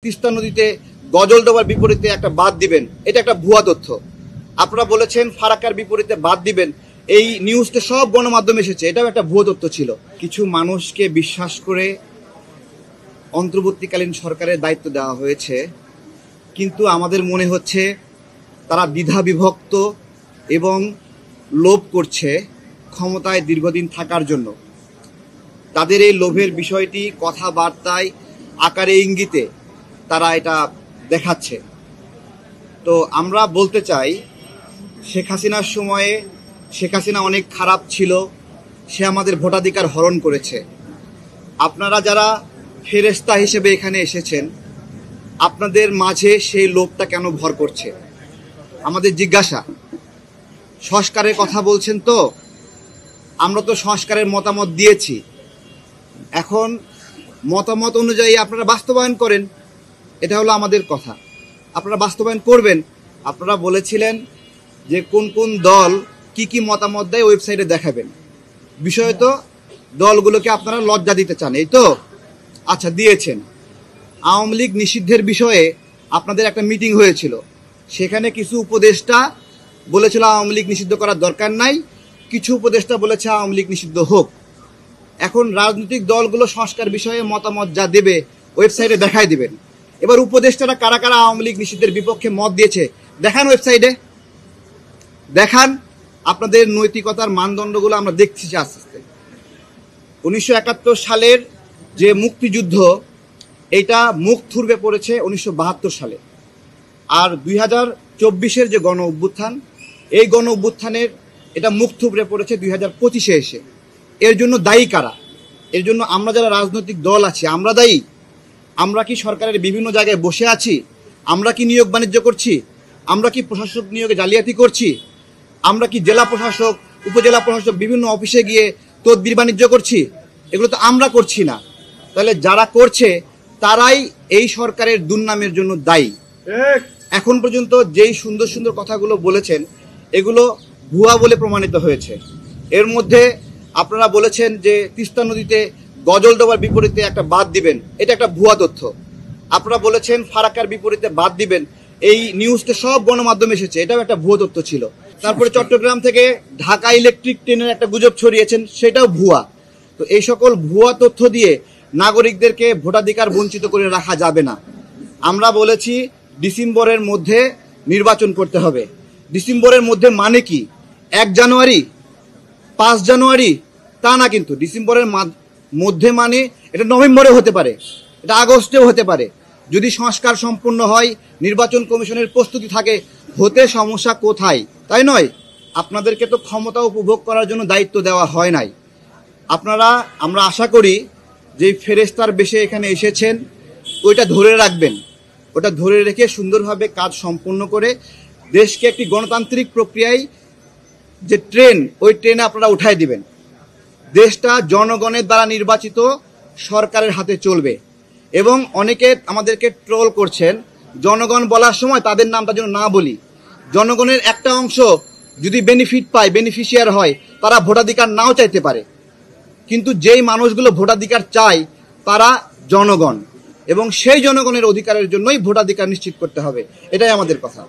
তিস্তা নদীতে গজল ডোবার বিপরীতে একটা বাঁধ দিবেন, এটা একটা ভুয়া তথ্য। আপনারা বলেছেন ফারাক্কার বিপরীতে বাঁধ দিবেন, এই নিউজটা সব গণমাধ্যমে এসেছে, এটাও একটা ভুয়া তথ্য ছিল। কিছু মানুষকে বিশ্বাস করে অন্তর্বর্তীকালীন সরকারের দায়িত্ব দেওয়া হয়েছে, কিন্তু আমাদের মনে হচ্ছে তারা দ্বিধা বিভক্ত এবং লোভ করছে ক্ষমতায় দীর্ঘদিন থাকার জন্য। তাদের এই লোভের বিষয়টি কথাবার্তায় আকারে ইঙ্গিতে তারা এটা দেখাচ্ছে। তো আমরা বলতে চাই, শেখ হাসিনার সময়ে শেখ হাসিনা অনেক খারাপ ছিল, সে আমাদের ভোটাধিকার হরণ করেছে। আপনারা যারা ফেরেশতা হিসেবে এখানে এসেছেন, আপনাদের মাঝে সেই লোভটা কেন ভর করছে? আমাদের জিজ্ঞাসা। সংস্কারের কথা বলছেন তো, আমরা তো সংস্কারের মতামত দিয়েছি, এখন মতামত অনুযায়ী আপনারা বাস্তবায়ন করেন, এটা হলো আমাদের কথা। আপনারা বাস্তবায়ন করবেন। আপনারা বলেছিলেন যে কোন কোন দল কি কি মতামত দেয় ওয়েবসাইটে দেখাবেন। বিষয় তো দলগুলোকে আপনারা লজ্জা দিতে চান, এই তো? আচ্ছা, দিয়েছেন। আওয়ামী লীগ নিষিদ্ধের বিষয়ে আপনাদের একটা মিটিং হয়েছিল, সেখানে কিছু উপদেষ্টা বলেছিল আওয়ামী লীগ নিষিদ্ধ করার দরকার নাই, কিছু উপদেষ্টা বলেছে আওয়ামী লীগ নিষিদ্ধ হোক। এখন রাজনৈতিক দলগুলো সংস্কার বিষয়ে মতামত যা দেবে ওয়েবসাইটে দেখাই দিবেন। এবার উপদেষ্টারা কারা কারা আওয়ামী লীগ নিষিদ্ধের বিপক্ষে মত দিয়েছে দেখান, ওয়েবসাইটে দেখান। আপনাদের নৈতিকতার মানদণ্ডগুলো আমরা দেখছি আস্তে আস্তে। 1971 সালের যে মুক্তিযুদ্ধ, এইটা মুখ থুবড়ে পড়েছে 1972 সালে। আর 2024-এর যে গণ অভ্যুত্থান, এই গণ অভ্যুত্থানের এটা মুখ থুবড়ে পড়েছে 2025-এ এসে। এর জন্য দায়ী কারা? এর জন্য আমরা যারা রাজনৈতিক দল আছি আমরা দায়ী। আমরা কি সরকারের বিভিন্ন জায়গায় বসে আছি? আমরা কি নিয়োগ বাণিজ্য করছি? আমরা কি প্রশাসক নিয়োগে জালিয়াতি করছি? আমরা কি জেলা প্রশাসক, উপজেলা প্রশাসক বিভিন্ন অফিসে গিয়ে তদবির বাণিজ্য করছি? এগুলো তো আমরা করছি না। তাহলে যারা করছে তারাই এই সরকারের দুর্নামের জন্য দায়ী। এখন পর্যন্ত যেই সুন্দর সুন্দর কথাগুলো বলেছেন, এগুলো ভুয়া বলে প্রমাণিত হয়েছে। এর মধ্যে আপনারা বলেছেন যে তিস্তা নদীতে গজল ডোবার বিপরীতে একটা বাঁধ দিবেন, এটা একটা ভুয়া তথ্য। আপনারা বলেছেন ফারাক্কার বিপরীতে বাঁধ দিবেন, এই নিউজটা সব গণমাধ্যমে এসেছে, এটাও একটা ভুয়া তথ্য ছিল। তারপরে চট্টগ্রাম থেকে ঢাকা ইলেকট্রিক ট্রেনের একটা গুজব ছড়িয়েছেন, সেটাও ভুয়া। তো এই সকল ভুয়া তথ্য দিয়ে নাগরিকদেরকে ভোটাধিকার বঞ্চিত করে রাখা যাবে না। আমরা বলেছি ডিসেম্বরের মধ্যে নির্বাচন করতে হবে। ডিসেম্বরের মধ্যে মানে কি 1 জানুয়ারি, 5 জানুয়ারি? তা না, কিন্তু ডিসেম্বরের মধ্যে মানে এটা নভেম্বরে হতে পারে, এটা আগস্টেও হতে পারে। যদি সংস্কার সম্পূর্ণ হয়, নির্বাচন কমিশনের প্রস্তুতি থাকে, হতে সমস্যা কোথায়? তাই নয়? আপনাদেরকে তো ক্ষমতা উপভোগ করার জন্য দায়িত্ব দেওয়া হয় নাই। আমরা আশা করি যে ফেরেশতার বেশে এখানে এসেছেন, ওইটা ধরে রাখবেন। ওটা ধরে রেখে সুন্দরভাবে কাজ সম্পূর্ণ করে দেশকে একটি গণতান্ত্রিক প্রক্রিয়ায় যে ট্রেন, ওই ট্রেনে আপনারা উঠায় দিবেন। দেশটা জনগণের দ্বারা নির্বাচিত সরকারের হাতে চলবে। এবং অনেকে আমাদেরকে ট্রোল করছেন, জনগণ বলার সময় তাদের নামটা যেন না বলি। জনগণের একটা অংশ যদি বেনিফিট পায়, বেনিফিশিয়ার হয়, তারা ভোটাধিকার নাও চাইতে পারে, কিন্তু যেই মানুষগুলো ভোটাধিকার চায় তারা জনগণ, এবং সেই জনগণের অধিকারের জন্যই ভোটাধিকার নিশ্চিত করতে হবে, এটাই আমাদের কথা।